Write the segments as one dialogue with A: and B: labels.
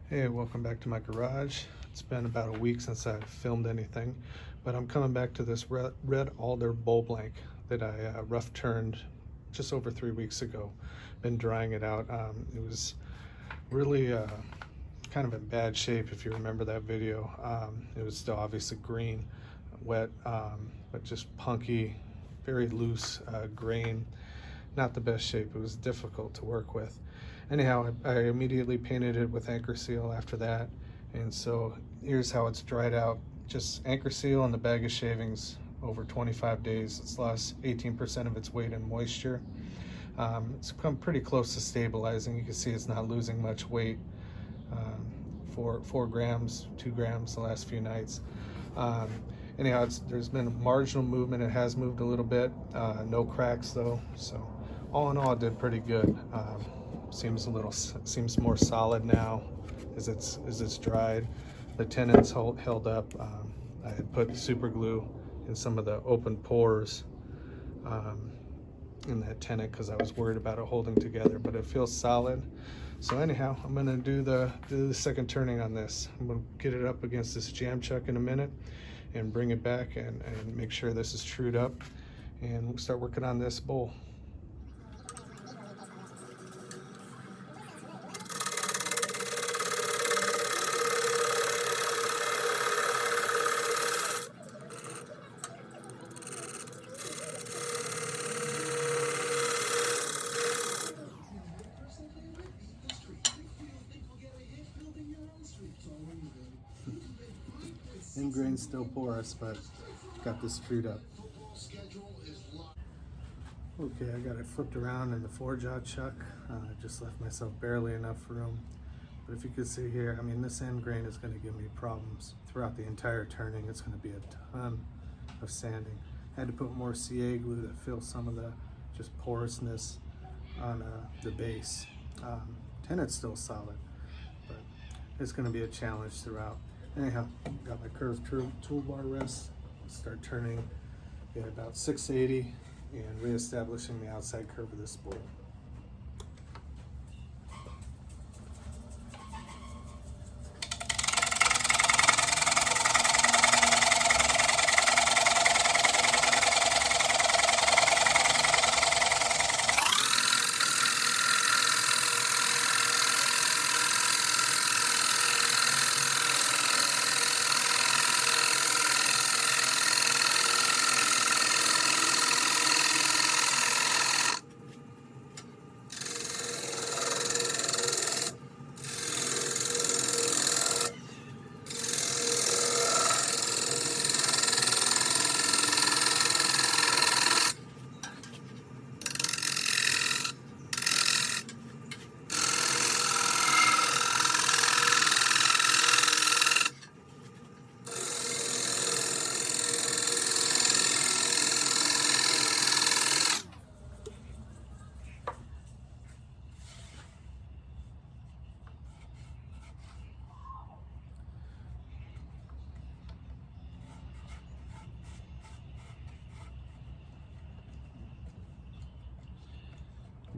A: Hey, welcome back to my garage. It's been about a week since I filmed anything, but I'm coming back to this Red Alder bowl blank that I rough turned just over 3 weeks ago. Been drying it out. It was really kind of in bad shape if you remember that video. It was still obviously green, wet, but just punky, very loose grain. Not the best shape. It was difficult to work with. Anyhow, I immediately painted it with anchor seal after that, and so here's how it's dried out. Just anchor seal and the bag of shavings over 25 days. It's lost 18% of its weight in moisture. It's come pretty close to stabilizing. You can see it's not losing much weight. 4 grams, 2 grams the last few nights. Anyhow, there's been a marginal movement. It has moved a little bit. No cracks though. So all in all, it did pretty good. Seems more solid now as it's dried. The tenons held up. I had put super glue in some of the open pores in that tenon because I was worried about it holding together, but it feels solid. So anyhow, I'm gonna do the second turning on this. I'm gonna get it up against this jam chuck in a minute and bring it back and make sure this is trued up, and we'll start working on this bowl. End grain's still porous, but got this trued up. Okay, I got it flipped around in the 4-jaw chuck. I just left myself barely enough room. But if you could see here, I mean, this end grain is going to give me problems throughout the entire turning. It's going to be a ton of sanding. I had to put more CA glue to fill some of the just porousness on the base. Tenon's still solid, but it's going to be a challenge throughout. Anyhow, got my curved toolbar rest. Start turning at about 680 and reestablishing the outside curve of this bowl.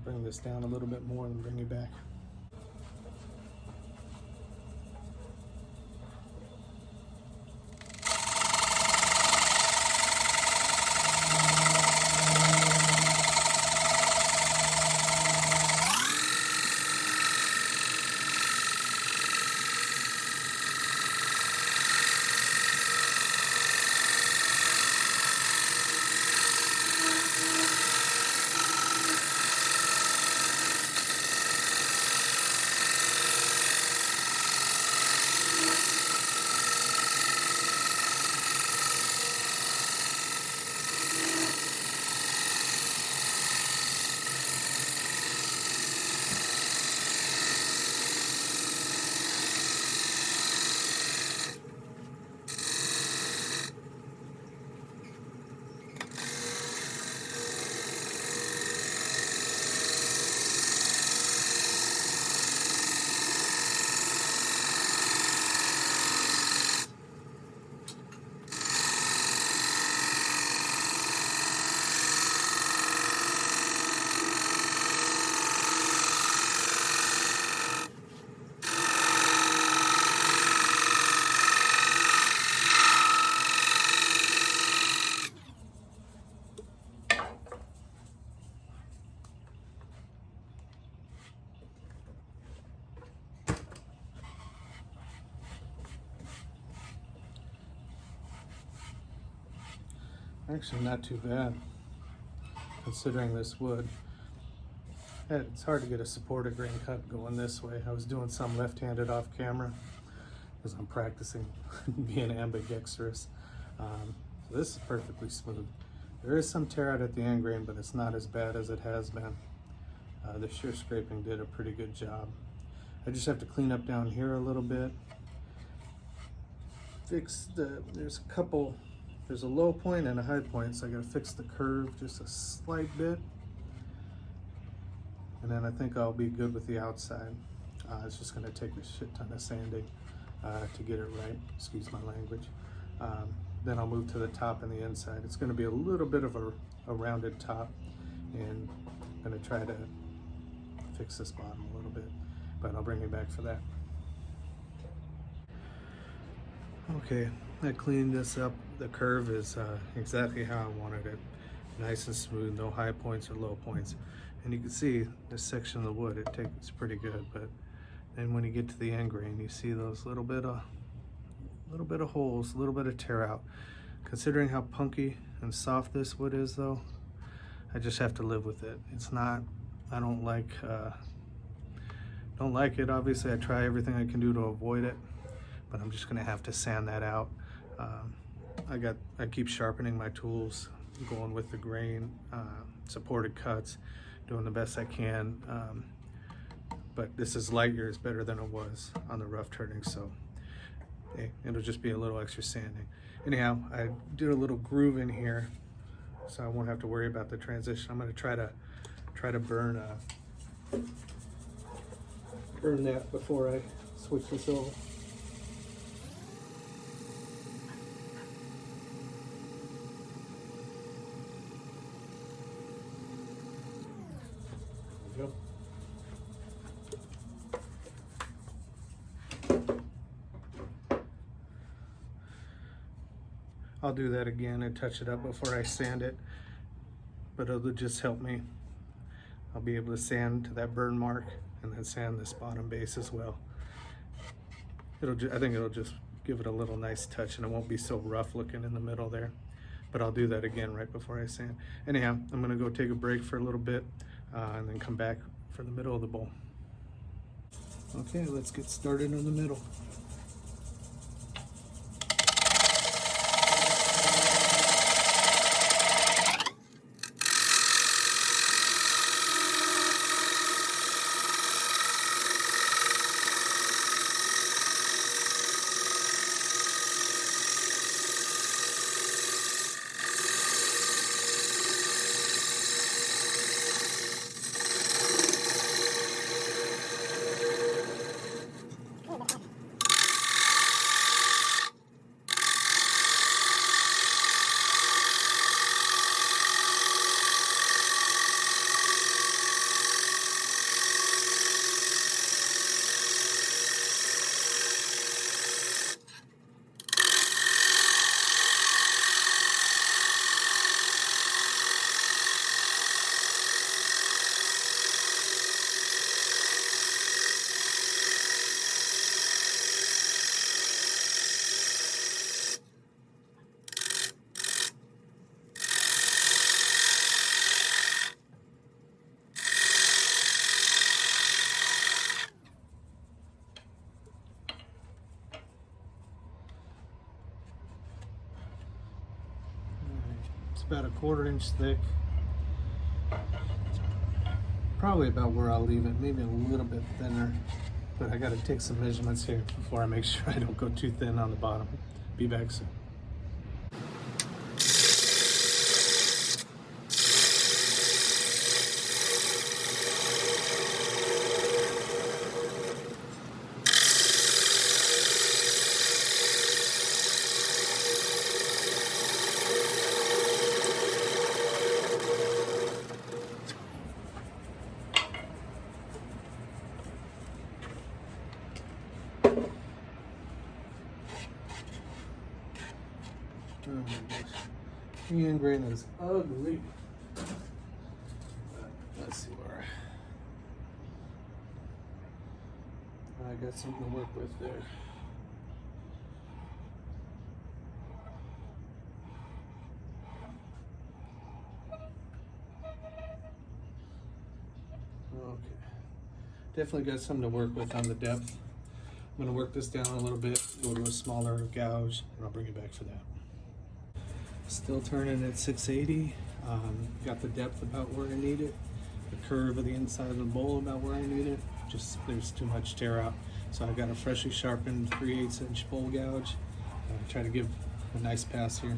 A: Bring this down a little bit more and bring it back. Actually not too bad, considering this wood. It's hard to get a supported grain cut going this way. I was doing some left-handed off camera because I'm practicing being ambidextrous. So this is perfectly smooth. There is some tear out at the end grain, but it's not as bad as it has been. The shear scraping did a pretty good job. I just have to clean up down here a little bit. There's a low point and a high point, so I gotta fix the curve just a slight bit. And then I think I'll be good with the outside. It's just gonna take a shit ton of sanding to get it right, excuse my language. Then I'll move to the top and the inside. It's gonna be a little bit of a rounded top, and I'm gonna try to fix this bottom a little bit, but I'll bring you back for that. Okay, I cleaned this up. The curve is exactly how I wanted it. Nice and smooth, no high points or low points. And you can see this section of the wood, it's pretty good, but then when you get to the end grain, you see those little bit of holes, a little bit of tear out. Considering how punky and soft this wood is though, I just have to live with it. It's not, I don't like it. Obviously I try everything I can do to avoid it, but I'm just gonna have to sand that out. I keep sharpening my tools, going with the grain, supported cuts, doing the best I can. But this is light years better than it was on the rough turning, so hey, it'll just be a little extra sanding. Anyhow, I did a little groove in here, so I won't have to worry about the transition. I'm gonna try to burn that before I switch this over. There we go. I'll do that again and touch it up before I sand it, but it'll just help me. I'll be able to sand to that burn mark and then sand this bottom base as well. I think it'll just give it a little nice touch, and it won't be so rough looking in the middle there. But I'll do that again right before I sand. Anyhow, I'm gonna go take a break for a little bit and then come back for the middle of the bowl. Okay, let's get started in the middle. About a 1/4 inch thick. Probably about where I'll leave it, maybe a little bit thinner, but I got to take some measurements here before I make sure I don't go too thin on the bottom. Be back soon. Oh my gosh. The end grain is ugly. Let's see where I got something to work with there. definitely got something to work with on the depth. I'm going to work this down a little bit, go to a smaller gouge, and I'll bring you back for that. Still turning at 680. Got the depth about where I need it, the curve of the inside of the bowl about where I need it. Just there's too much tear out. So I got a freshly sharpened 3/8 inch bowl gouge. Try to give a nice pass here.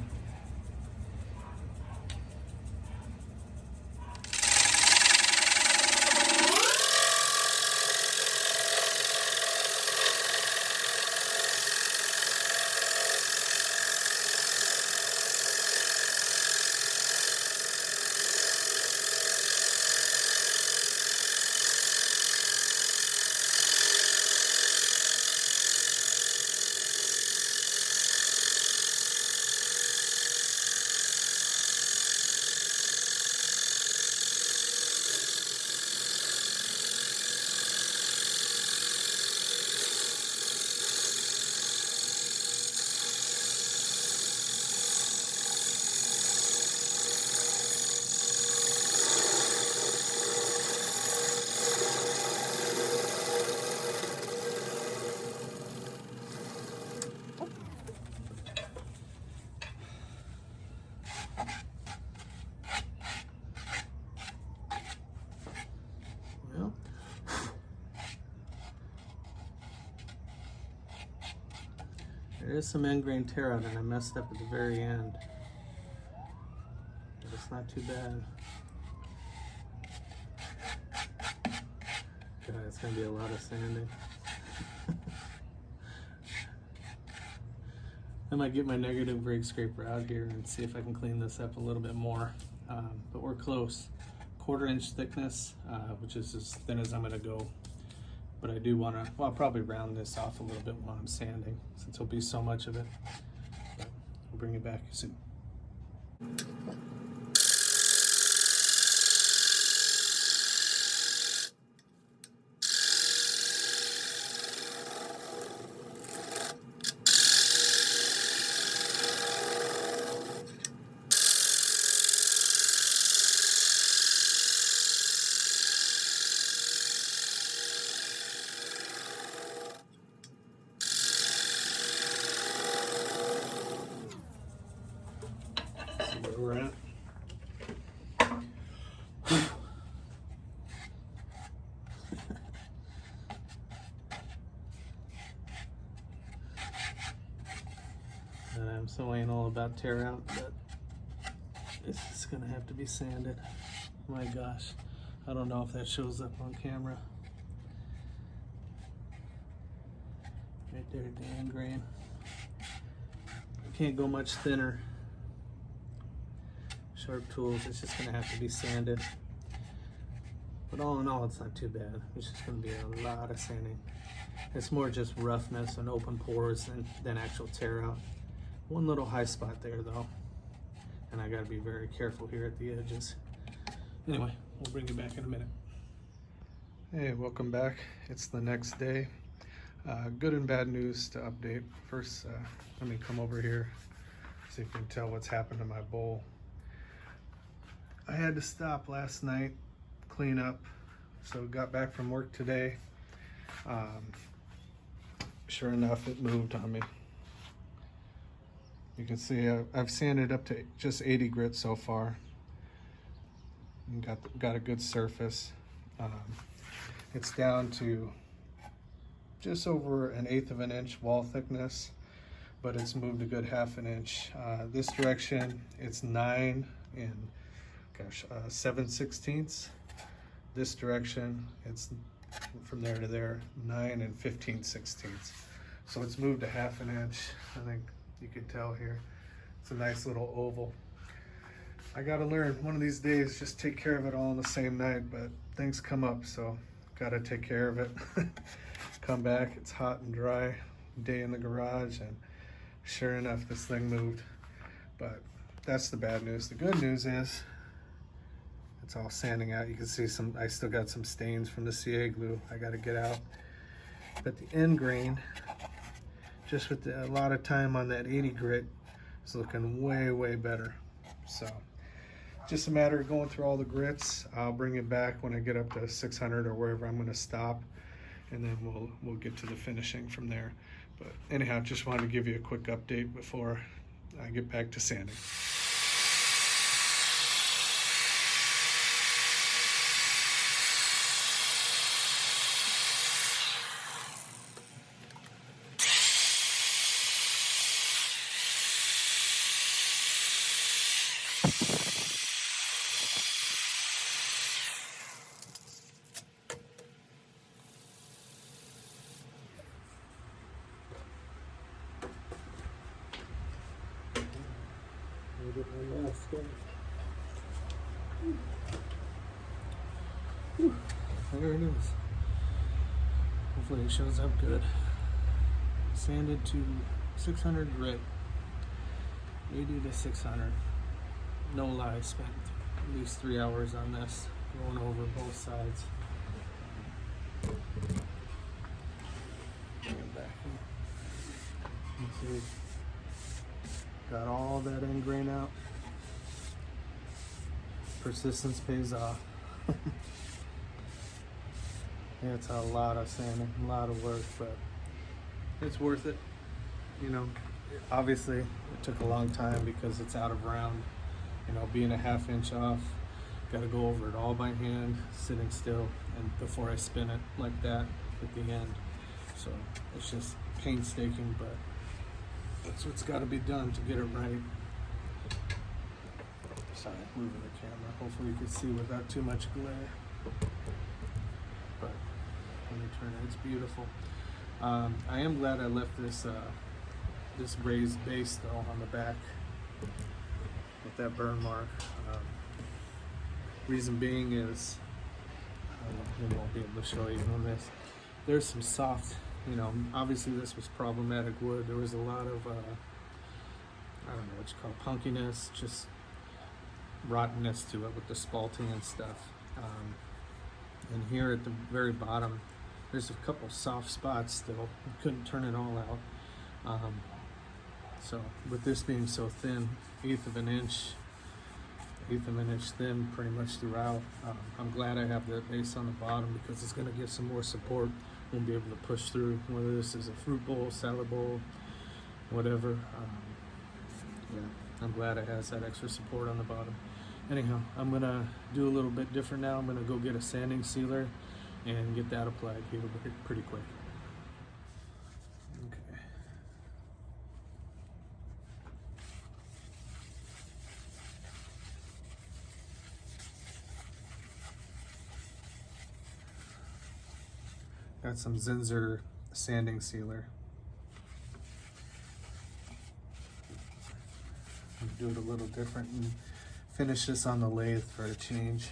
A: There is some end grain tear out and I messed up at the very end. But it's not too bad. God, it's gonna be a lot of sanding. I might get my negative brake scraper out here and see if I can clean this up a little bit more. But we're close. 1/4 inch thickness, which is as thin as I'm gonna go. But I do want to, well, I'll probably round this off a little bit while I'm sanding, since there'll be so much of it. But I'll bring it back soon. Where we're at. And I'm so anal about tear out, but it's just gonna have to be sanded. My gosh, I don't know if that shows up on camera. Right there at the end grain. You can't go much thinner. Sharp tools, it's just gonna have to be sanded. But all in all, it's not too bad. It's just gonna be a lot of sanding. It's more just roughness and open pores than actual tear out. One little high spot there though. And I gotta be very careful here at the edges. Anyway, we'll bring you back in a minute. Hey, welcome back. It's the next day. Good and bad news to update. First, let me come over here so you can tell what's happened to my bowl. I had to stop last night, clean up, so got back from work today. Sure enough, it moved on me. You can see I've sanded up to just 80 grit so far. And got a good surface. It's down to just over 1/8 of an inch wall thickness, but it's moved a good 1/2 inch. This direction, it's 9 and 7/16. This direction, it's from there to there, 9 and 15/16. So it's moved a 1/2 inch. I think you can tell here. It's a nice little oval. I gotta learn one of these days, just take care of it all in the same night, but things come up, so gotta take care of it. Come back, it's hot and dry, day in the garage, and sure enough, this thing moved. But that's the bad news. The good news is it's all sanding out. You can see I still got some stains from the CA glue I got to get out. But the end grain, just with a lot of time on that 80 grit, is looking way, way better. So just a matter of going through all the grits. I'll bring it back when I get up to 600 or wherever I'm gonna stop, and then we'll get to the finishing from there. But anyhow, just wanted to give you a quick update before I get back to sanding. Get my mask in. Whew, there it is. Hopefully it shows up good. Sanded to 600 grit. 80 to 600. No lie, spent at least 3 hours on this, going over both sides. Bring it back in. You see. Got all that end grain out. Persistence pays off. Yeah, it's a lot of sanding, a lot of work, but it's worth it. You know, obviously it took a long time because it's out of round. You know, being a ½ inch off, got to go over it all by hand, sitting still, and before I spin it like that at the end. So it's just painstaking, but that's what's got to be done to get it right. Sorry, moving the camera. Hopefully you can see without too much glare. But let me turn it. It's beautiful. I am glad I left this this raised base though on the back with that burn mark. Reason being is we won't be able to show you on this. There's some soft. You know, obviously this was problematic wood. There was a lot of, I don't know what you call punkiness, just rottenness to it with the spalting and stuff. And here at the very bottom, there's a couple soft spots still. You couldn't turn it all out. So with this being so thin, 1/8 of an inch thin pretty much throughout, I'm glad I have that base on the bottom because it's going to give some more support. Won't be able to push through, whether this is a fruit bowl, salad bowl, whatever. Yeah, I'm glad it has that extra support on the bottom. Anyhow, I'm gonna do a little bit different now. I'm gonna go get a sanding sealer and get that applied here pretty quick. Okay. Got some Zinsser sanding sealer. Do it a little different and finish this on the lathe for a change.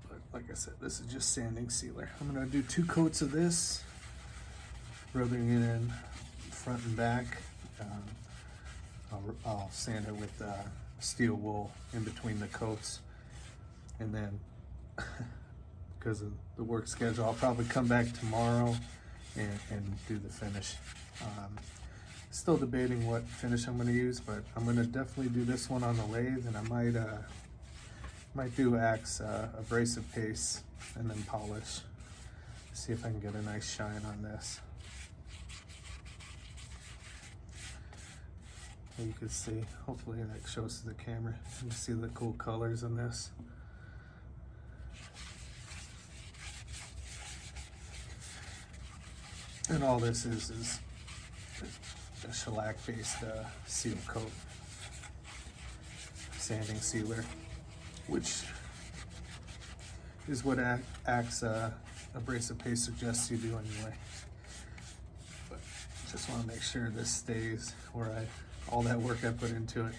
A: But like I said, this is just sanding sealer. I'm gonna do 2 coats of this, rubbing it in front and back. I'll sand it with steel wool in between the coats, and then because of the work schedule, I'll probably come back tomorrow and do the finish. Still debating what finish I'm going to use, but I'm going to definitely do this one on the lathe, and I might do Axe abrasive paste and then polish. See if I can get a nice shine on this. You can see, hopefully that shows to the camera. You can see the cool colors in this. And all this is a shellac-based seal coat sanding sealer, which is what Axe abrasive paste suggests you do anyway. But just want to make sure this stays where all that work I put into it,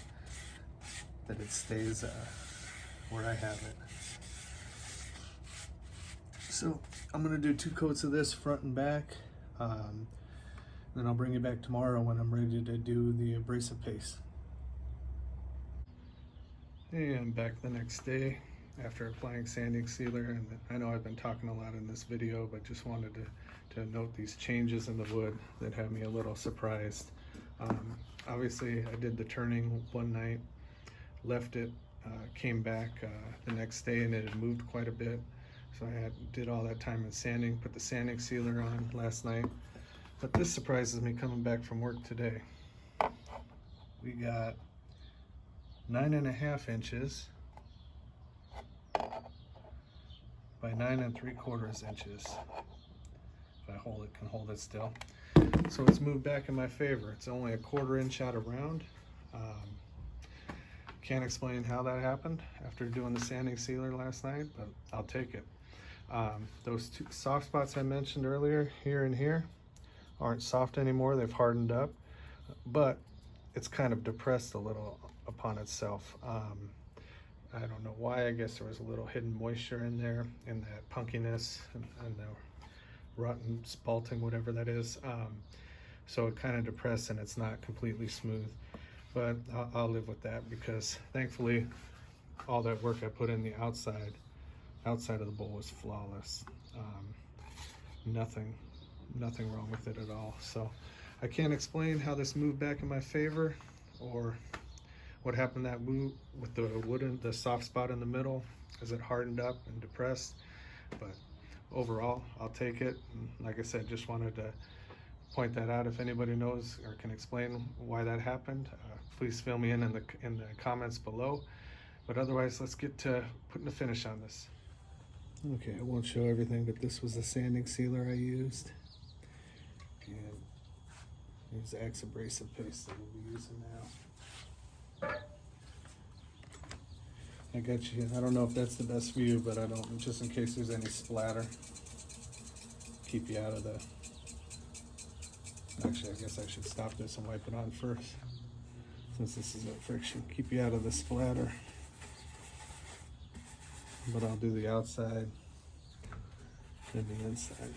A: that it stays where I have it. So I'm gonna do 2 coats of this front and back. Then I'll bring it back tomorrow when I'm ready to do the abrasive paste. Hey, I'm back the next day after applying sanding sealer, and I know I've been talking a lot in this video, but just wanted to note these changes in the wood that have me a little surprised. Obviously I did the turning one night, left it, came back the next day, and it had moved quite a bit. So I did all that time in sanding, put the sanding sealer on last night. But this surprises me coming back from work today. We got 9.5 inches by 9 3/4 inches. If I hold it, can hold it still. So it's moved back in my favor. It's only a 1/4 inch out of round. Can't explain how that happened after doing the sanding sealer last night, but I'll take it. Those two soft spots I mentioned earlier, here and here, aren't soft anymore. They've hardened up, but it's kind of depressed a little upon itself. I don't know why. I guess there was a little hidden moisture in there, in that punkiness and the rotten spalting, whatever that is. So it kind of depressed and it's not completely smooth, but I'll live with that, because thankfully all that work I put in the outside of the bowl was flawless. Nothing wrong with it at all. So I can't explain how this moved back in my favor, or what happened that move with the soft spot in the middle as it hardened up and depressed. But overall, I'll take it. And like I said, just wanted to point that out. If anybody knows or can explain why that happened, please fill me in the comments below. But otherwise, let's get to putting a finish on this. Okay, I won't show everything, but this was the sanding sealer I used. And here's the abrasive paste that we'll be using now. I got you. I don't know if that's the best view, but I don't, just in case there's any splatter, keep you out of the, actually I guess I should stop this and wipe it on first, since this is a friction. Keep you out of the splatter. But I'll do the outside and the inside.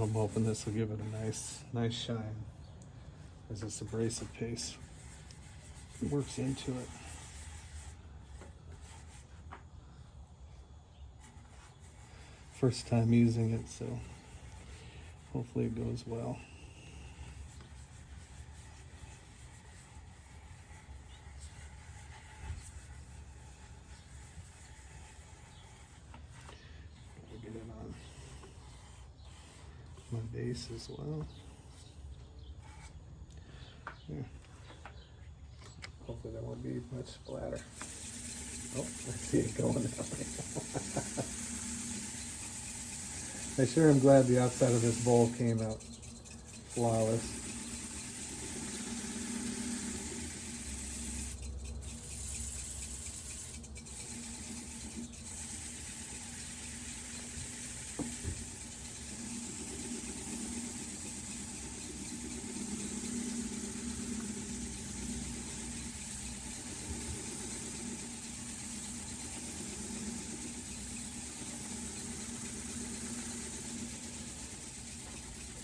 A: I'm hoping this will give it a nice shine as this abrasive paste works into it. First time using it, so hopefully it goes well. I'll get it on my base as well. Yeah. Hopefully there won't be much splatter. Oh, I see it going out. I sure am glad the outside of this bowl came out flawless.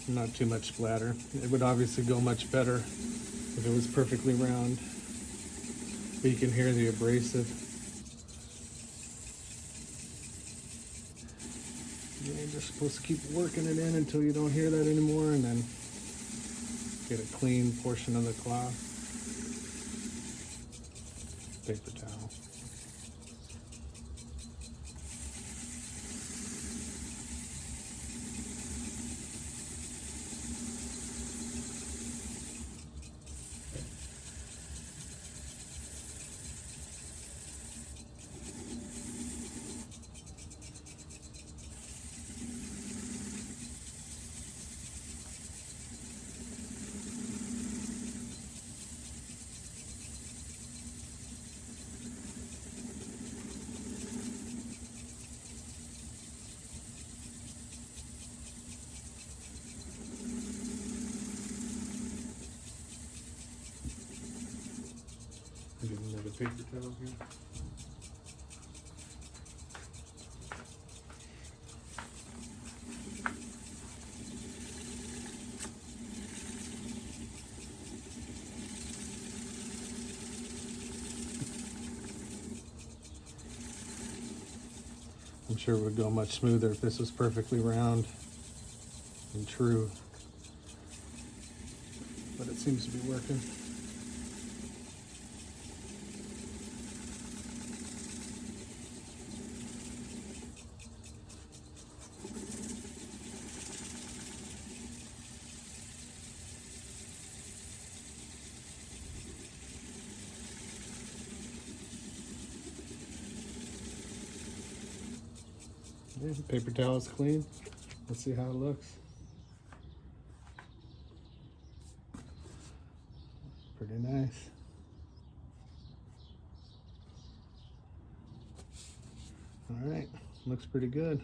A: Not too much splatter. It would obviously go much better if it was perfectly round. But you can hear the abrasive. You're just supposed to keep working it in until you don't hear that anymore, and then get a clean portion of the cloth. Paper towel. Get another paper towel here. sure it would go much smoother if this was perfectly round and true, but it seems to be working. Yeah, paper towel is clean. Let's see how it looks. Pretty nice. All right, looks pretty good.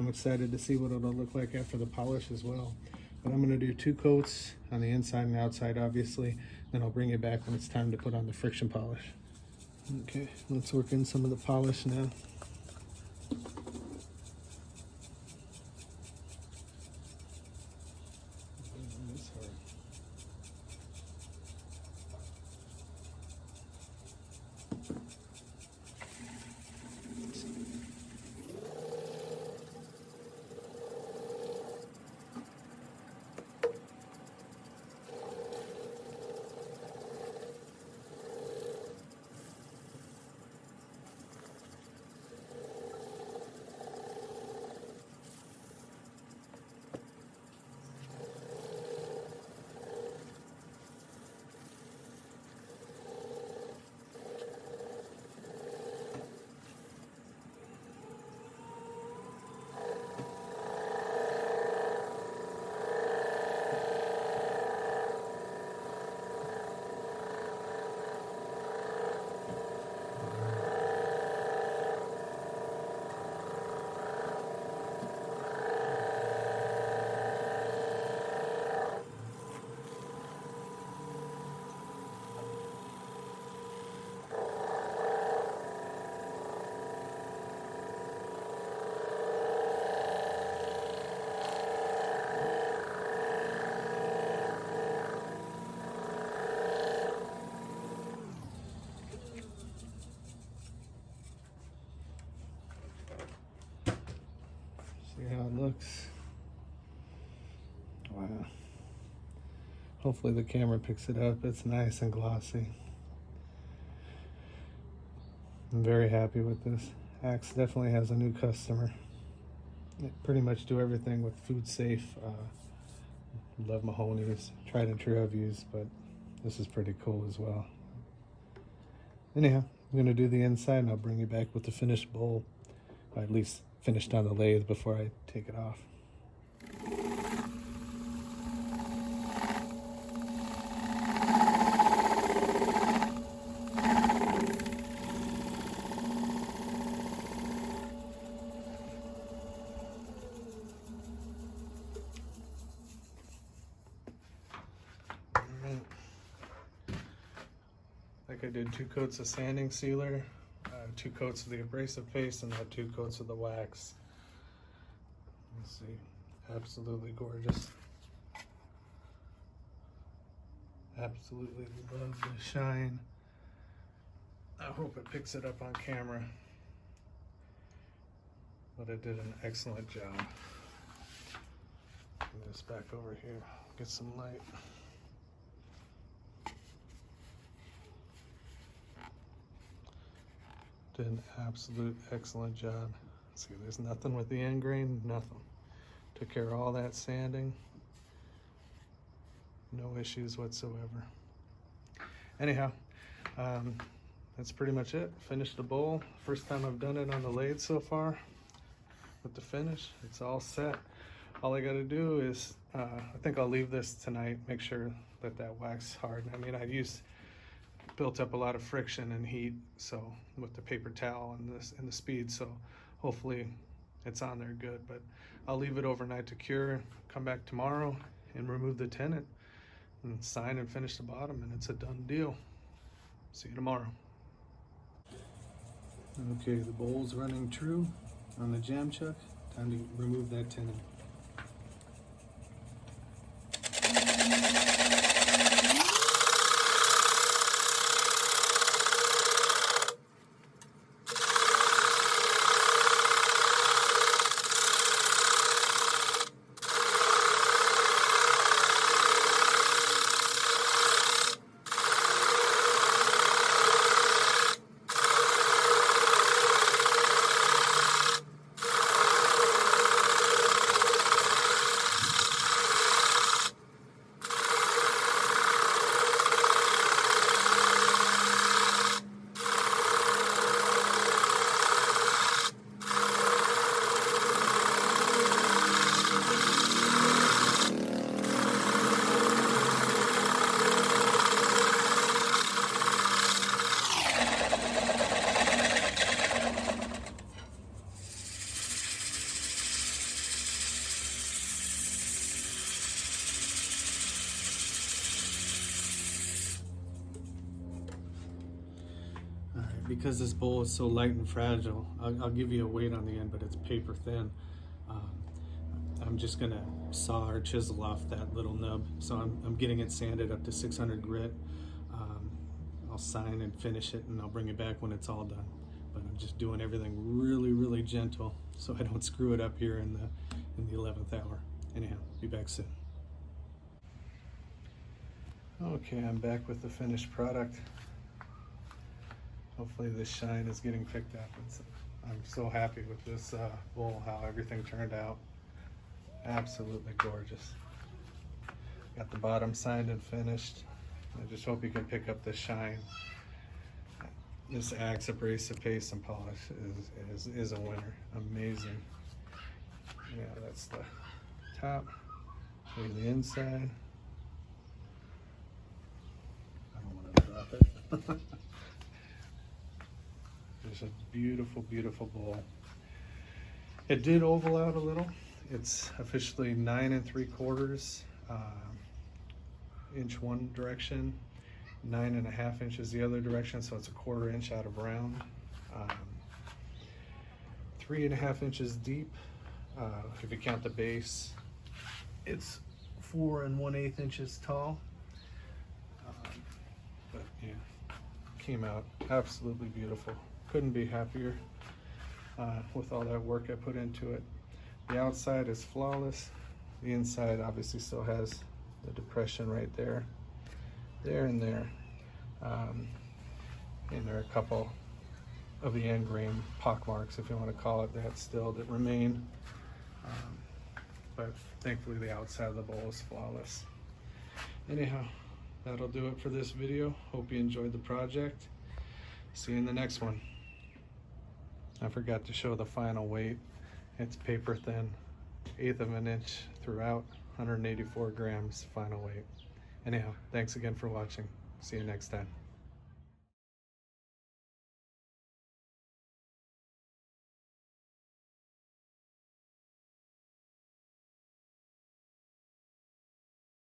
A: I'm excited to see what it'll look like after the polish as well. But I'm gonna do 2 coats on the inside and outside, obviously. Then I'll bring it back when it's time to put on the friction polish. Okay, let's work in some of the polish now. See how it looks. Wow. Hopefully the camera picks it up. It's nice and glossy. I'm very happy with this. Axe definitely has a new customer. They pretty much do everything with food safe. Love Mahoney's, tried and true I've used, but this is pretty cool as well. Anyhow, I'm gonna do the inside and I'll bring you back with the finished bowl, or at least finished on the lathe before I take it off. Like I did 2 coats of sanding sealer, 2 coats of the abrasive paste, and now 2 coats of the wax. Let's see, absolutely gorgeous. Absolutely love the shine. I hope it picks it up on camera, but it did an excellent job. Bring this back over here, get some light. Did an absolute excellent job. See, there's nothing with the end grain, nothing. Took care of all that sanding. No issues whatsoever. Anyhow, that's pretty much it. Finished the bowl. First time I've done it on the lathe so far with the finish. It's all set. All I gotta do is, I think I'll leave this tonight, make sure that that wax hardened. I mean, built up a lot of friction and heat, so with the paper towel and the speed, so hopefully it's on there good. But I'll leave it overnight to cure, come back tomorrow and remove the tenant and sign and finish the bottom, and it's a done deal. See you tomorrow. Okay, the bowl's running true on the jam chuck. Time to remove that tenant. because this bowl is so light and fragile, I'll give you a weight on the end, but it's paper thin. I'm just gonna saw or chisel off that little nub. So I'm getting it sanded up to 600 grit. I'll sign and finish it, and I'll bring it back when it's all done. But I'm just doing everything really, really gentle so I don't screw it up here in the 11th hour. Anyhow, be back soon. Okay, I'm back with the finished product. Hopefully this shine is getting picked up. I'm so happy with this bowl, how everything turned out. Absolutely gorgeous. Got the bottom signed and finished. I just hope you can pick up the shine. This Axe abrasive paste and polish is a winner. Amazing. Yeah, that's the top. Show you the inside. I don't want to drop it. There's a beautiful, beautiful bowl. It did oval out a little. It's officially 9 3/4 inch one direction, 9 1/2 inches the other direction, so it's a 1/4 inch out of round. 3 1/2 inches deep. If you count the base, it's 4 1/8 inches tall. But yeah, came out absolutely beautiful. Couldn't be happier with all that work I put into it. The outside is flawless. The inside obviously still has the depression right there, and there. And there are a couple of the end grain pock marks, if you want to call it that remain. But thankfully the outside of the bowl is flawless. Anyhow, that'll do it for this video. Hope you enjoyed the project. See you in the next one. I forgot to show the final weight. It's paper thin, 1/8 of an inch throughout, 184 grams final weight. Anyhow, thanks again for watching. See you next time.